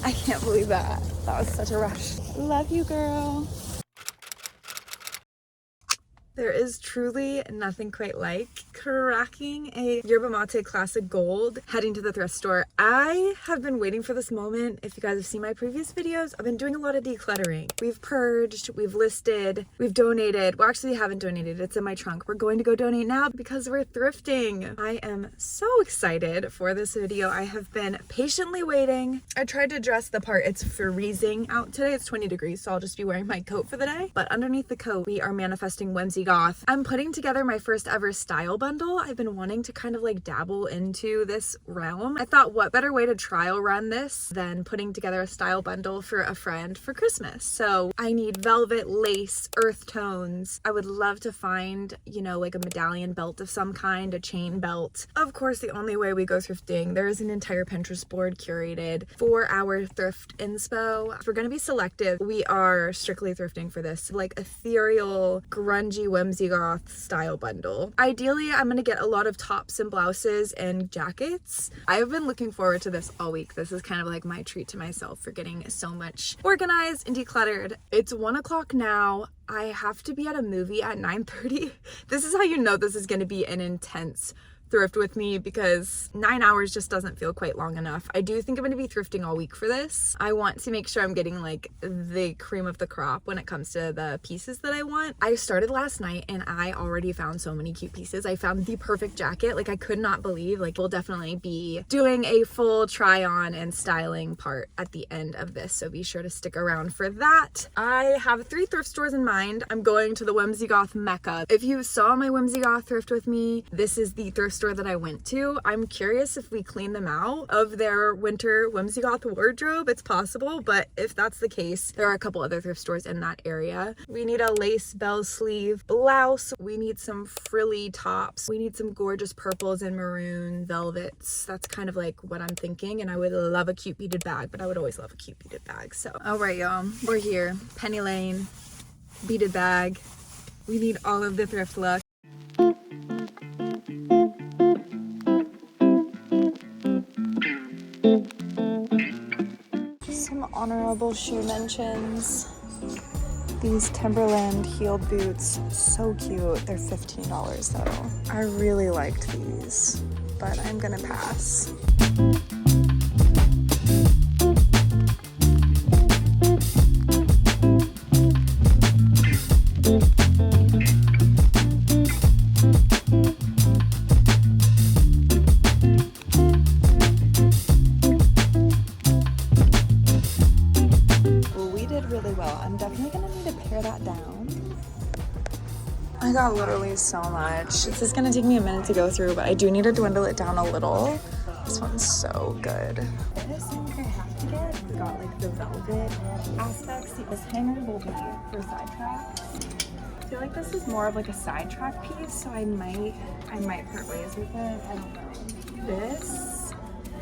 I can't believe that. That was such a rush. Love you, girl. There is truly nothing quite like cracking a yerba mate classic gold, heading to the thrift store. I have been waiting for this moment. If you guys have seen my previous videos, I've been doing a lot of decluttering. We've purged, we've listed, we've donated. Well, actually, we haven't donated. It's in my trunk. We're going to go donate now because we're thrifting. I am so excited for this video. I have been patiently waiting. I tried to dress the part. It's freezing out today. It's 20 degrees, so I'll just be wearing my coat for the day. But underneath the coat, we are manifesting WHIMSYGOTH. I'm putting together my first ever style bundle. I've been wanting to kind of like dabble into this realm. I thought, what better way to trial run this than putting together a style bundle for a friend for Christmas? So I need velvet, lace, earth tones. I would love to find, you know, like a medallion belt of some kind, a chain belt. Of course, the only way we go thrifting, there is an entire Pinterest board curated for our thrift inspo. If we're gonna be selective, we are strictly thrifting for this, like ethereal, grungy WHIMSYGOTH style bundle. Ideally, I'm gonna get a lot of tops and blouses and jackets. I've been looking forward to this all week. This is kind of like my treat to myself for getting so much organized and decluttered. It's 1 o'clock now. I have to be at a movie at 9:30. This is how you know this is gonna be an intense thrift with me, because 9 hours just doesn't feel quite long enough. I do think I'm going to be thrifting all week for this. I want to make sure I'm getting like the cream of the crop when it comes to the pieces that I want. I started last night and I already found so many cute pieces. I found the perfect jacket. Like, I could not believe, like, we'll definitely be doing a full try on and styling part at the end of this, so be sure to stick around for that. I have 3 thrift stores in mind. I'm going to the WHIMSYGOTH Mecca. If you saw my WHIMSYGOTH thrift with me, this is the thrift store that I went to. I'm curious if we clean them out of their winter WHIMSYGOTH wardrobe. It's possible, but if that's the case, there are a couple other thrift stores in that area. We need a lace bell sleeve blouse. We need some frilly tops. We need some gorgeous purples and maroon velvets. That's kind of like what I'm thinking, and I would love a cute beaded bag, but I would always love a cute beaded bag. So, all right, y'all, we're here. Penny Lane, beaded bag. We need all of the thrift look. Some honorable shoe mentions. These Timberland heeled boots, so cute. They're $15 though. I really liked these, but I'm gonna pass. I got literally so much. This is gonna take me a minute to go through, but I do need to dwindle it down a little. This one's so good. This I think I have to get. We got like the velvet aspects. See, this hanger will be for sidetrack. I feel like this is more of like a sidetrack piece, so I might part ways with it. I don't know. This,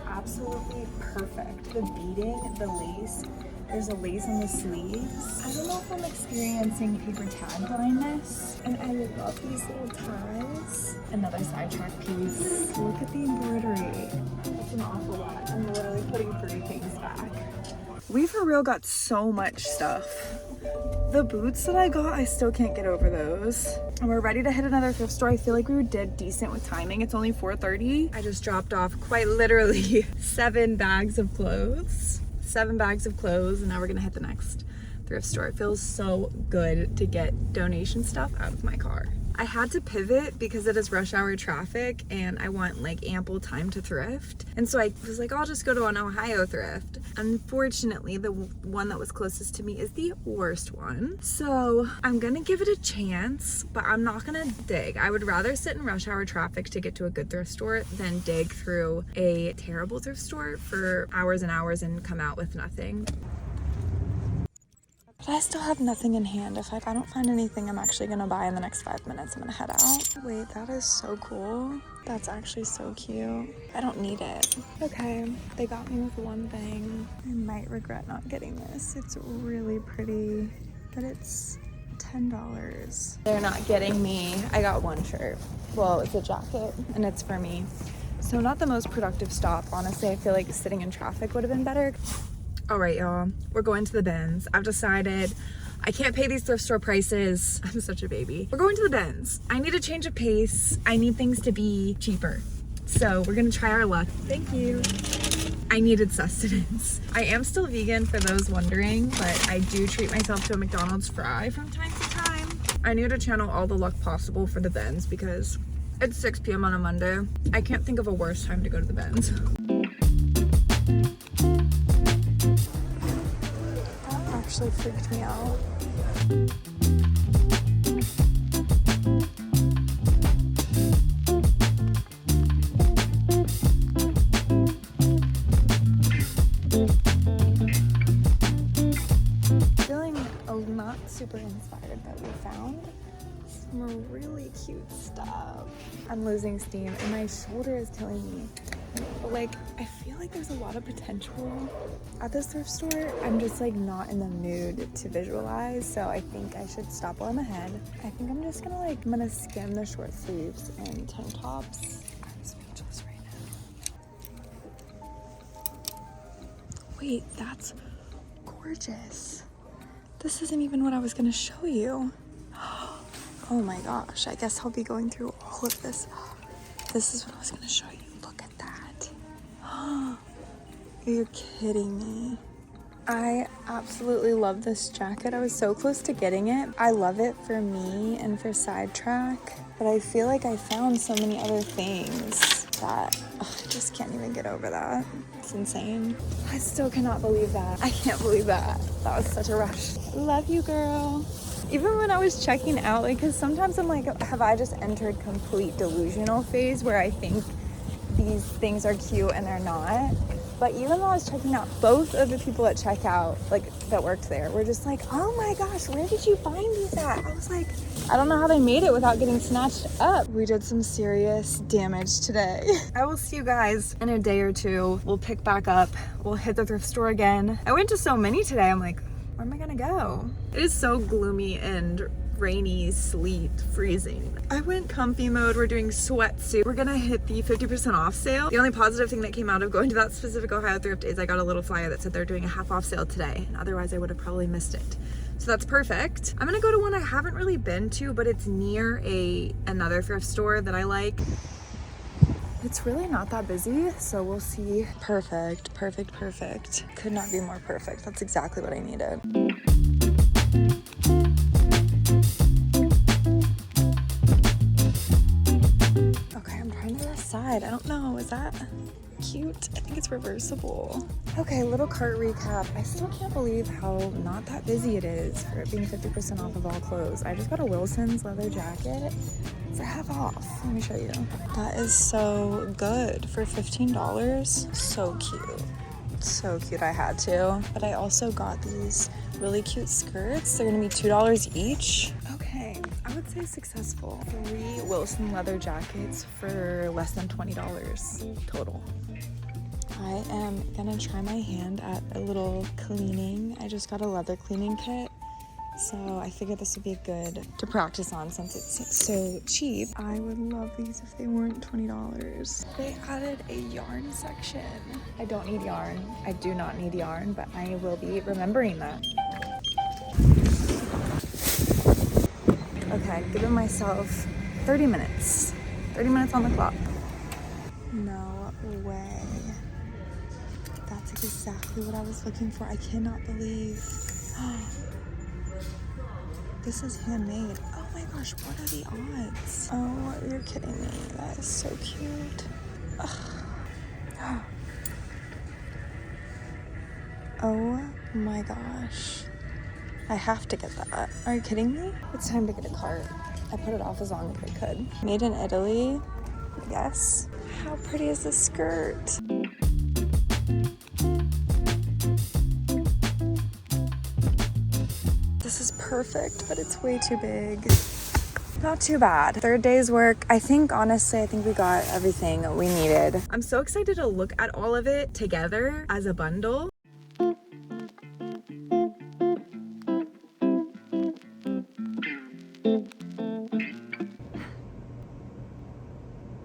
absolutely perfect. The beading, the lace. There's a lace on the sleeves. I don't know if I'm experiencing paper tag blindness. And I love these little ties. Another sidetrack piece. Look at the embroidery. That's an awful lot. I'm literally putting 3 things back. We for real got so much stuff. The boots that I got, I still can't get over those. And we're ready to hit another thrift store. I feel like we did decent with timing. It's only 4:30. I just dropped off quite literally 7 bags of clothes. 7 bags of clothes, and now we're gonna hit the next thrift store. It feels so good to get donation stuff out of my car. I had to pivot because it is rush hour traffic and I want like ample time to thrift. And so I was like, I'll just go to an Ohio thrift. Unfortunately, the one that was closest to me is the worst one. So I'm gonna give it a chance, but I'm not gonna dig. I would rather sit in rush hour traffic to get to a good thrift store than dig through a terrible thrift store for hours and hours and come out with nothing. But I still have nothing in hand. If I don't find anything I'm actually gonna buy in the next 5 minutes, I'm gonna head out. Wait, that is so cool. That's actually so cute. I don't need it. Okay, they got me with one thing. I might regret not getting this. It's really pretty, but it's $10. They're not getting me. I got one shirt. Well, it's a jacket and it's for me. So not the most productive stop, honestly. I feel like sitting in traffic would have been better. All right, y'all, we're going to the bins. I've decided I can't pay these thrift store prices. I'm such a baby. We're going to the bins. I need a change of pace. I need things to be cheaper. So we're gonna try our luck. Thank you. I needed sustenance. I am still vegan for those wondering, but I do treat myself to a McDonald's fry from time to time. I need to channel all the luck possible for the bins because it's 6 p.m. on a Monday. I can't think of a worse time to go to the bins. Actually freaked me out. Feeling not super inspired, but we found some really cute stuff. I'm losing steam and my shoulder is killing me. But like, I feel like there's a lot of potential at this thrift store. I'm just like not in the mood to visualize, so I think I should stop while I'm ahead. I think I'm just gonna I'm gonna skim the short sleeves and tank tops. I'm speechless right now. Wait, that's gorgeous. This isn't even what I was gonna show you. Oh my gosh, I guess I'll be going through all of this. This is what I was gonna show you. Look at that. You're kidding me. I absolutely love this jacket. I was so close to getting it. I love it for me and for sidetrack, but I feel like I found so many other things that I just can't even get over that. It's insane. I still cannot believe that. I can't believe that. That was such a rush. Love you, girl. Even when I was checking out, because sometimes I'm like, have I just entered complete delusional phase where I think these things are cute and they're not? But even though I was checking out, both of the people at checkout, that worked there, were just like, oh my gosh, where did you find these at? I was like, I don't know how they made it without getting snatched up. We did some serious damage today. I will see you guys in a day or two. We'll pick back up. We'll hit the thrift store again. I went to so many today. I'm like, where am I gonna go? It is so gloomy and rainy, sleet, freezing. I went comfy mode. We're doing sweatsuit. We're gonna hit the 50% off sale. The only positive thing that came out of going to that specific Ohio thrift is I got a little flyer that said they're doing a half off sale today, and otherwise I would have probably missed it. So that's perfect. I'm gonna go to one I haven't really been to, but it's near another thrift store that I like. It's really not that busy, so we'll see. Perfect, perfect, perfect. Could not be more perfect. That's exactly what I needed. Okay, I'm trying to decide. I don't know, is that cute? I think it's reversible. Okay, little cart recap. I still can't believe how not that busy it is for it being 50% off of all clothes. I just got a Wilson's leather jacket for half off. Let me show you. That is so good for $15. So cute. So cute, I had to. But I also got these really cute skirts. They're gonna be $2 each. Okay, I would say successful. 3 Wilson leather jackets for less than $20 total. I am gonna try my hand at a little cleaning. I just got a leather cleaning kit, so I figured this would be good to practice on since it's so cheap. I would love these if they weren't $20. They added a yarn section. I don't need yarn. I do not need yarn, but I will be remembering that. Okay, giving myself 30 minutes. 30 minutes on the clock. No way. That's exactly what I was looking for. I cannot believe. This is handmade. Oh my gosh, what are the odds? Oh, you're kidding me. That is so cute. Oh my gosh. I have to get that. Are you kidding me? It's time to get a cart. I put it off as long as I could. Made in Italy. Yes. How pretty is this skirt? This is perfect, but it's way too big. Not too bad. Third day's work. Honestly, I think we got everything we needed. I'm so excited to look at all of it together as a bundle.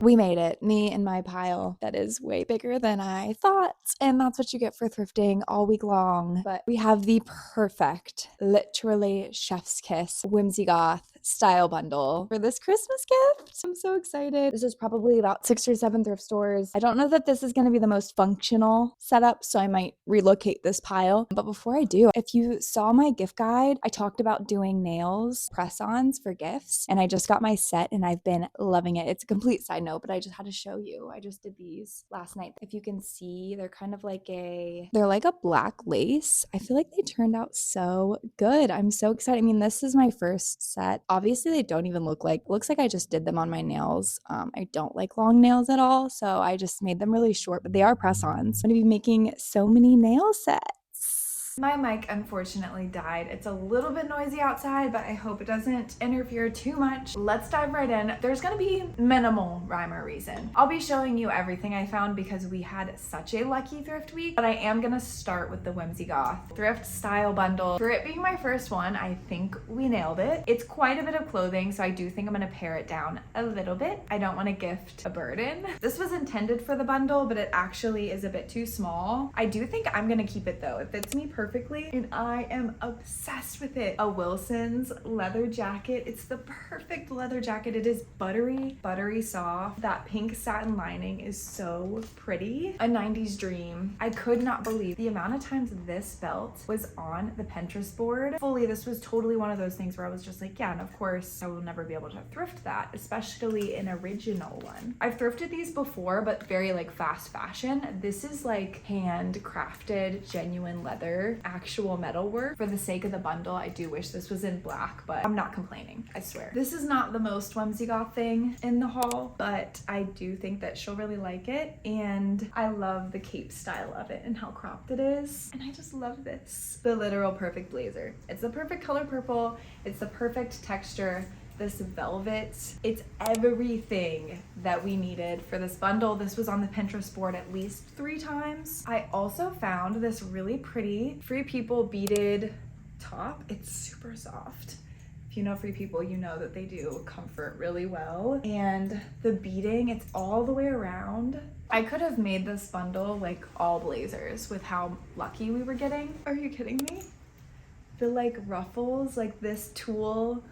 We made it, me and my pile that is way bigger than I thought. And that's what you get for thrifting all week long. But we have the perfect, literally chef's kiss, WHIMSYGOTH style bundle for this Christmas gift. I'm so excited. This is probably about 6 or 7 thrift stores. I don't know that this is going to be the most functional setup, so I might relocate this pile. But before I do, if you saw my gift guide, I talked about doing nails press-ons for gifts, and I just got my set and I've been loving it. It's a complete side note, but I just had to show you. I just did these last night. If you can see, they're kind of like they're like a black lace. I feel like they turned out so good. I'm so excited. I mean, this is my first set. Obviously, they don't even looks like I just did them on my nails. I don't like long nails at all, so I just made them really short, but they are press-ons. I'm gonna be making so many nail sets. My mic unfortunately died. It's a little bit noisy outside, but I hope it doesn't interfere too much. Let's dive right in. There's gonna be minimal rhyme or reason. I'll be showing you everything I found because we had such a lucky thrift week, but I am gonna start with the WHIMSYGOTH thrift style bundle. For it being my first one, I think we nailed it. It's quite a bit of clothing, so I do think I'm gonna pare it down a little bit. I don't wanna gift a burden. This was intended for the bundle, but it actually is a bit too small. I do think I'm gonna keep it though. It fits me perfectly and I am obsessed with it. A Wilson's leather jacket. It's the perfect leather jacket. It is buttery soft. That pink satin lining is so pretty. A 90s dream. I could not believe the amount of times this belt was on the Pinterest board. Fully, this was totally one of those things where I was just like, yeah, and of course I will never be able to thrift that, especially an original one. I've thrifted these before, but very like fast fashion. This is like handcrafted, genuine leather, actual metal work. For the sake of the bundle, I do wish this was in black, but I'm not complaining, I swear. This is not the most WHIMSYGOTH thing in the haul, but I do think that she'll really like it, and I love the cape style of it and how cropped it is, and I just love this. The literal perfect blazer. It's the perfect color purple, it's the perfect texture. This velvet, it's everything that we needed for this bundle. This was on the Pinterest board at least 3 times. I also found this really pretty Free People beaded top. It's super soft. If you know Free People, you know that they do comfort really well. And the beading, it's all the way around. I could have made this bundle like all blazers with how lucky we were getting. Are you kidding me? The like ruffles, like this tulle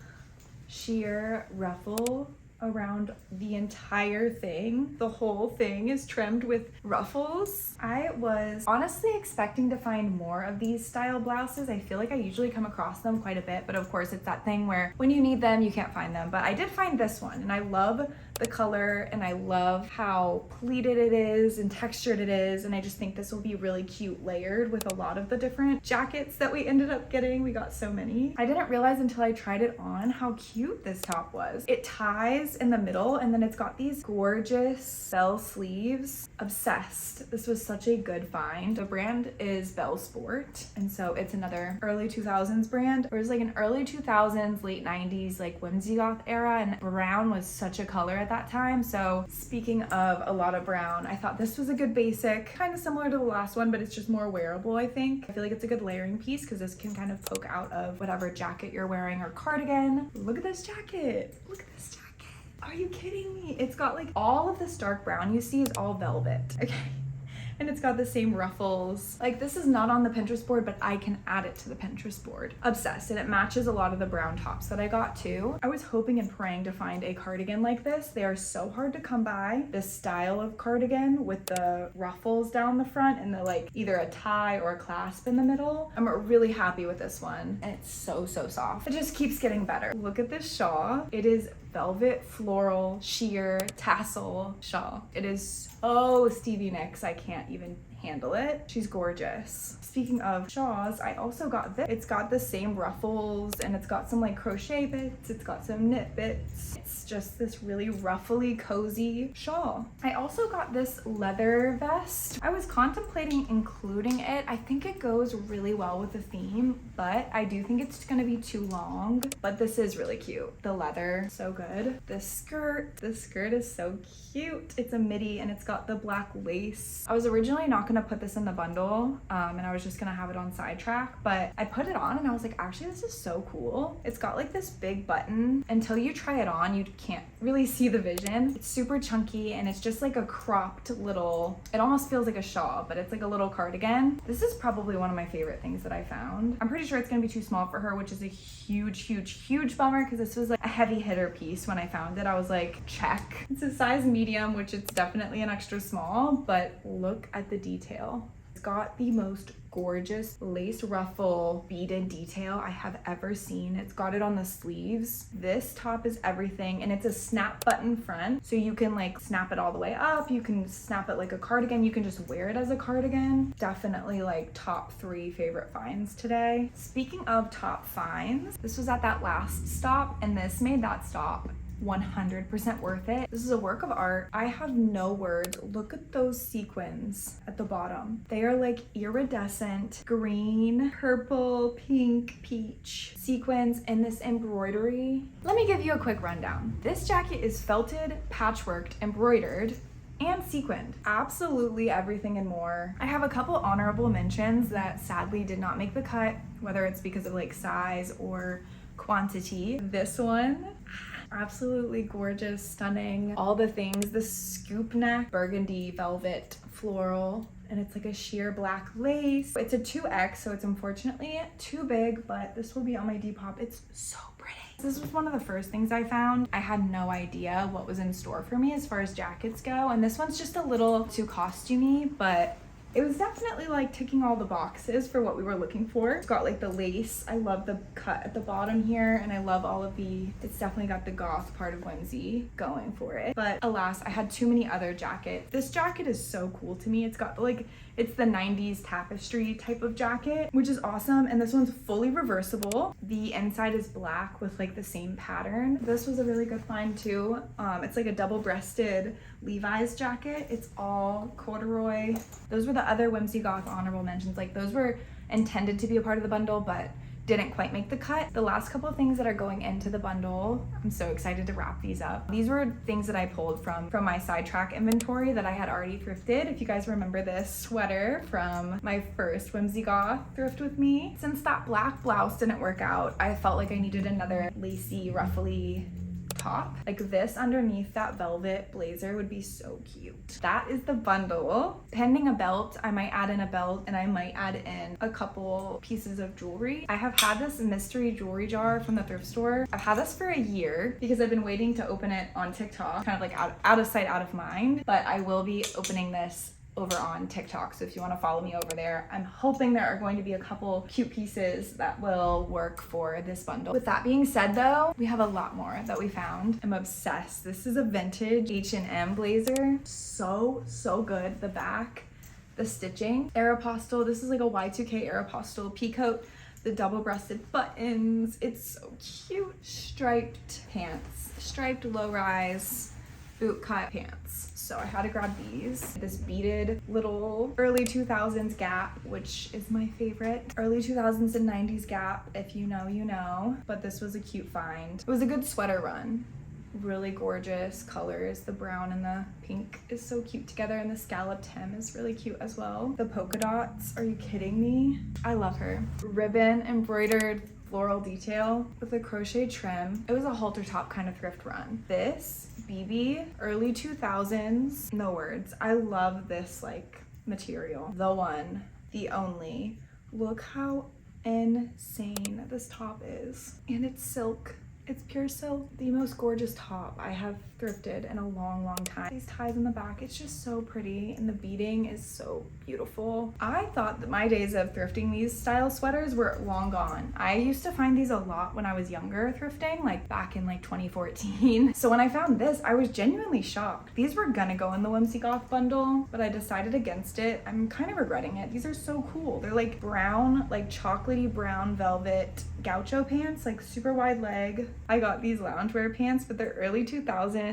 sheer ruffle around the entire thing. The whole thing is trimmed with ruffles. I was honestly expecting to find more of these style blouses. I feel like I usually come across them quite a bit, but of course it's that thing where when you need them, you can't find them. But I did find this one, and I love the color, and I love how pleated it is and textured it is, and I just think this will be really cute layered with a lot of the different jackets that we ended up getting. We got so many. I didn't realize until I tried it on how cute this top was. It ties in the middle, and then it's got these gorgeous bell sleeves. Obsessed. This was such a good find. The brand is Bell Sport, and so it's another early 2000s brand. It was like an early 2000s, late 90s, like WHIMSYGOTH era, and brown was such a color at that time. So speaking of a lot of brown, I thought this was a good basic, kind of similar to the last one, but it's just more wearable, I think. I feel like it's a good layering piece because this can kind of poke out of whatever jacket you're wearing or cardigan. Look at this jacket. Look at this jacket. Are you kidding me? It's got like all of this dark brown you see is all velvet. Okay. And it's got the same ruffles. Like, this is not on the Pinterest board, but I can add it to the Pinterest board. Obsessed, and it matches a lot of the brown tops that I got too. I was hoping and praying to find a cardigan like this. They are so hard to come by. This style of cardigan with the ruffles down the front and the like either a tie or a clasp in the middle. I'm really happy with this one, and it's so soft. It just keeps getting better. Look at this shawl. It is velvet floral sheer tassel shawl. It is so Stevie Nicks, I can't even handle it. She's gorgeous. Speaking of shawls, I also got this. It's got the same ruffles, and it's got some like crochet bits, it's got some knit bits. It's just this really ruffly, cozy shawl. I also got this leather vest. I was contemplating including it. I think it goes really well with the theme, but I do think it's gonna be too long. But this is really cute. The leather, so good. The skirt is so cute. It's a midi and it's got the black lace. I was originally not gonna put this in the bundle, and I was just gonna have it on sidetrack, but I put it on and I was like, actually this is so cool. It's got like this big button. Until you try it on, you can't really see the vision. It's super chunky and it's just like a cropped little, it almost feels like a shawl, but it's like a little cardigan. This is probably one of my favorite things that I found. I'm pretty sure it's gonna be too small for her, which is a huge bummer, because this was like a heavy hitter piece. When I found it, I was like, check. It's a size medium, which it's definitely an extra small, but look at the detail. It's got the most gorgeous lace ruffle beaded detail I have ever seen. It's got it on the sleeves. This top is everything, and it's a snap button front, so you can like snap it all the way up. You can snap it like a cardigan. You can just wear it as a cardigan. Definitely like top 3 favorite finds today. Speaking of top finds, this was at that last stop, and this made that stop 100% worth it. This is a work of art. I have no words. Look at those sequins at the bottom. They are like iridescent green, purple, pink, peach sequins in this embroidery. Let me give you a quick rundown. This jacket is felted, patchworked, embroidered, and sequined. Absolutely everything and more. I have a couple honorable mentions that sadly did not make the cut, whether it's because of like size or quantity. This one, absolutely gorgeous, stunning, all the things. The scoop neck, burgundy velvet floral, and it's like a sheer black lace. It's a 2X, so it's unfortunately too big, but this will be on my Depop. It's so pretty. This was one of the first things I found. I had no idea what was in store for me as far as jackets go, and this one's just a little too costumey, but it was definitely like ticking all the boxes for what we were looking for. It's got like the lace. I love the cut at the bottom here, and I love all of it's definitely got the goth part of whimsy going for it. But alas, I had too many other jackets. This jacket is so cool to me. It's got like, it's the 90s tapestry type of jacket, which is awesome. And this one's fully reversible. The inside is black with like the same pattern. This was a really good find too. It's like a double-breasted Levi's jacket. It's all corduroy. Those were the other WHIMSYGOTH honorable mentions. Like those were intended to be a part of the bundle, but didn't quite make the cut. The last couple of things that are going into the bundle, I'm so excited to wrap these up. These were things that I pulled from my sidetrack inventory that I had already thrifted. If you guys remember this sweater from my first WHIMSYGOTH thrift with me. Since that black blouse didn't work out, I felt like I needed another lacy, ruffly top. Like this underneath that velvet blazer would be so cute. That is the bundle. Pending a belt, I might add in a belt, and I might add in a couple pieces of jewelry. I have had this mystery jewelry jar from the thrift store. I've had this for a year because I've been waiting to open it on TikTok, kind of like out of sight, out of mind, but I will be opening this over on TikTok, so if you want to follow me over there, I'm hoping there are going to be a couple cute pieces that will work for this bundle. With that being said though, we have a lot more that we found. I'm obsessed. This is a vintage H&M blazer. So good. The back, the stitching, Aeropostale. This is like a Y2K Aeropostale peacoat. The double-breasted buttons. It's so cute. Striped pants, striped low-rise boot cut pants. So I had to grab these. This beaded little early 2000s Gap, which is my favorite. Early 2000s and 90s Gap, if you know, you know. But this was a cute find. It was a good sweater run. Really gorgeous colors. The brown and the pink is so cute together, and the scalloped hem is really cute as well. The polka dots, are you kidding me? I love her. Ribbon embroidered floral detail with a crochet trim. It was a halter top kind of thrift run. This BB early 2000s, no words. I love this like material. The one, the only. Look how insane this top is, and it's silk. It's pure silk. The most gorgeous top I have thrifted in a long time. These ties in the back, it's just so pretty, and the beading is so beautiful. I thought that my days of thrifting these style sweaters were long gone. I used to find these a lot when I was younger thrifting, like back in like 2014. So when I found this, I was genuinely shocked. These were gonna go in the WHIMSYGOTH bundle, but I decided against it. I'm kind of regretting it. These are so cool. They're like brown, like chocolatey brown velvet gaucho pants, like super wide leg. I got these loungewear pants, but they're early 2000s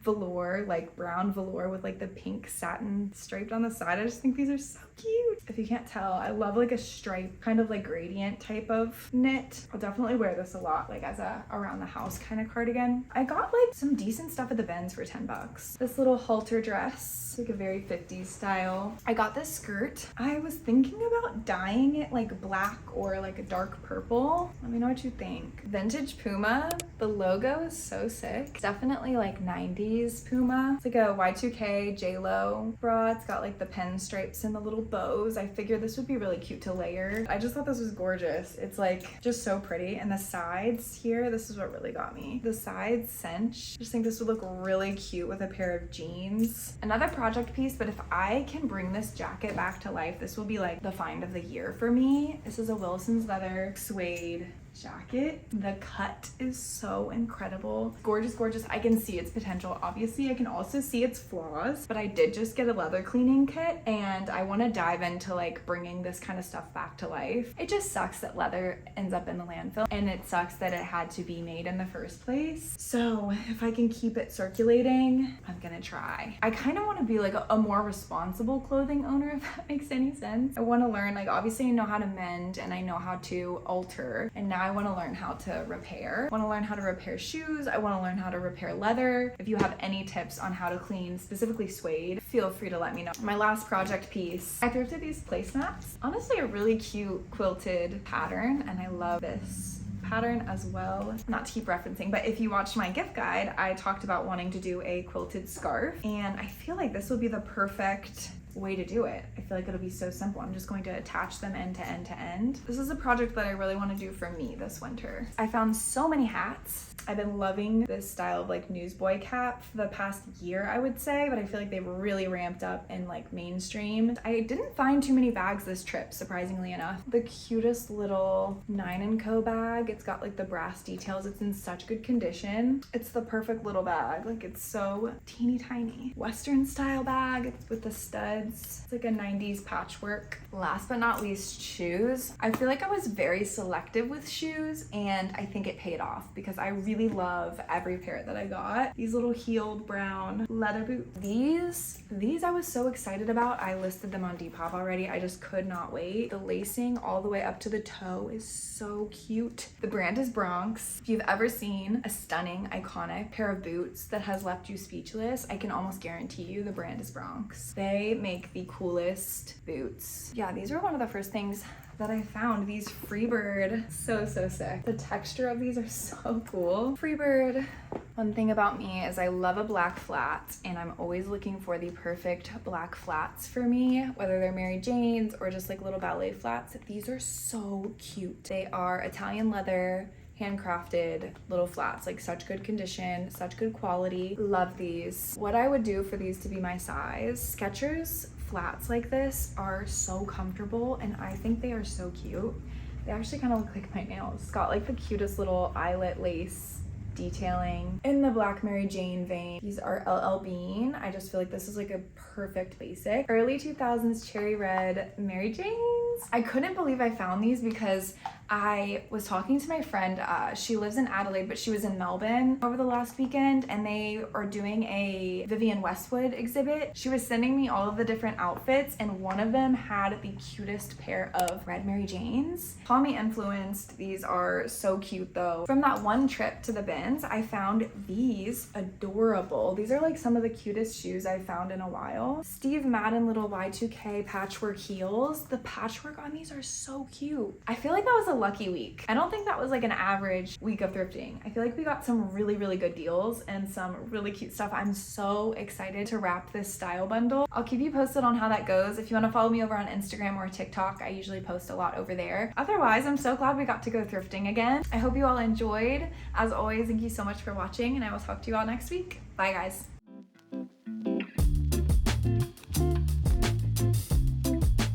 velour, like brown velour with like the pink satin striped on the side. I just think these are so cute. If you can't tell, I love like a stripe kind of like gradient type of knit. I'll definitely wear this a lot like as a around the house kind of cardigan. I got like some decent stuff at the bins for 10 bucks. This little halter dress, like a very 50s style. I got this skirt. I was thinking about dyeing it like black or like a dark purple. Let me know what you think. Vintage Puma. The logo is so sick. It's definitely like 90s Puma. It's like a Y2K J-Lo bra. It's got like the pen stripes and the little bows. I figured this would be really cute to layer. I just thought this was gorgeous. It's like just so pretty. And the sides here, this is what really got me. The sides cinch. I just think this would look really cute with a pair of jeans. Another project piece, but if I can bring this jacket back to life, this will be like the find of the year for me. This is a Wilson's leather suede jacket. The cut is so incredible. Gorgeous, gorgeous. I can see its potential. Obviously, I can also see its flaws, but I did just get a leather cleaning kit and I want to dive into like bringing this kind of stuff back to life. It just sucks that leather ends up in the landfill, and it sucks that it had to be made in the first place. So if I can keep it circulating, I'm gonna try. I kind of want to be like a more responsible clothing owner, if that makes any sense. I want to learn, like obviously I know how to mend and I know how to alter, and now I want to learn how to repair. I want to learn how to repair shoes. I want to learn how to repair leather. If you have any tips on how to clean specifically suede, feel free to let me know. My last project piece, I thrifted these placemats. Honestly, a really cute quilted pattern, and I love this pattern as well. Not to keep referencing, but if you watched my gift guide, I talked about wanting to do a quilted scarf, and I feel like this would be the perfect way to do it. I feel like it'll be so simple. I'm just going to attach them end to end to end. This is a project that I really want to do for me this winter. I found so many hats. I've been loving this style of like newsboy cap for the past year, I would say, but I feel like they've really ramped up in like mainstream. I didn't find too many bags this trip, surprisingly enough. The cutest little 9 & Co bag. It's got like the brass details. It's in such good condition. It's the perfect little bag. Like it's so teeny tiny. Western style bag with the studs. It's like a 90s patchwork. Last but not least, shoes. I feel like I was very selective with shoes, and I think it paid off because I really love every pair that I got. These little heeled brown leather boots. These I was so excited about. I listed them on Depop already. I just could not wait. The lacing all the way up to the toe is so cute. The brand is Bronx. If you've ever seen a stunning, iconic pair of boots that has left you speechless, I can almost guarantee you the brand is Bronx. They make the coolest boots. Yeah, these were one of the first things that I found. These Freebird, so sick. The texture of these are so cool. Freebird. One thing about me is I love a black flat, and I'm always looking for the perfect black flats for me, whether they're Mary Jane's or just like little ballet flats. These are so cute. They are Italian leather, handcrafted little flats, like such good condition, such good quality. Love these. What I would do for these to be my size, Skechers flats like this are so comfortable, and I think they are so cute. They actually kind of look like my nails. It's got like the cutest little eyelet lace detailing in the black Mary Jane vein. These are LL Bean. I just feel like this is like a perfect basic. Early 2000s cherry red Mary Janes. I couldn't believe I found these because I was talking to my friend. She lives in Adelaide, but she was in Melbourne over the last weekend, and they are doing a Vivienne Westwood exhibit. She was sending me all of the different outfits, and one of them had the cutest pair of red Mary Janes. Call me influenced. These are so cute though. From that one trip to the bins, I found these adorable. These are like some of the cutest shoes I've found in a while. Steve Madden little Y2K patchwork heels. The patchwork on these are so cute. I feel like that was a lucky week. I don't think that was like an average week of thrifting. I feel like we got some really good deals and some really cute stuff. I'm so excited to wrap this style bundle. I'll keep you posted on how that goes. If you want to follow me over on Instagram or TikTok, I usually post a lot over there. Otherwise, I'm so glad we got to go thrifting again. I hope you all enjoyed. As always, thank you so much for watching, and I will talk to you all next week. Bye guys.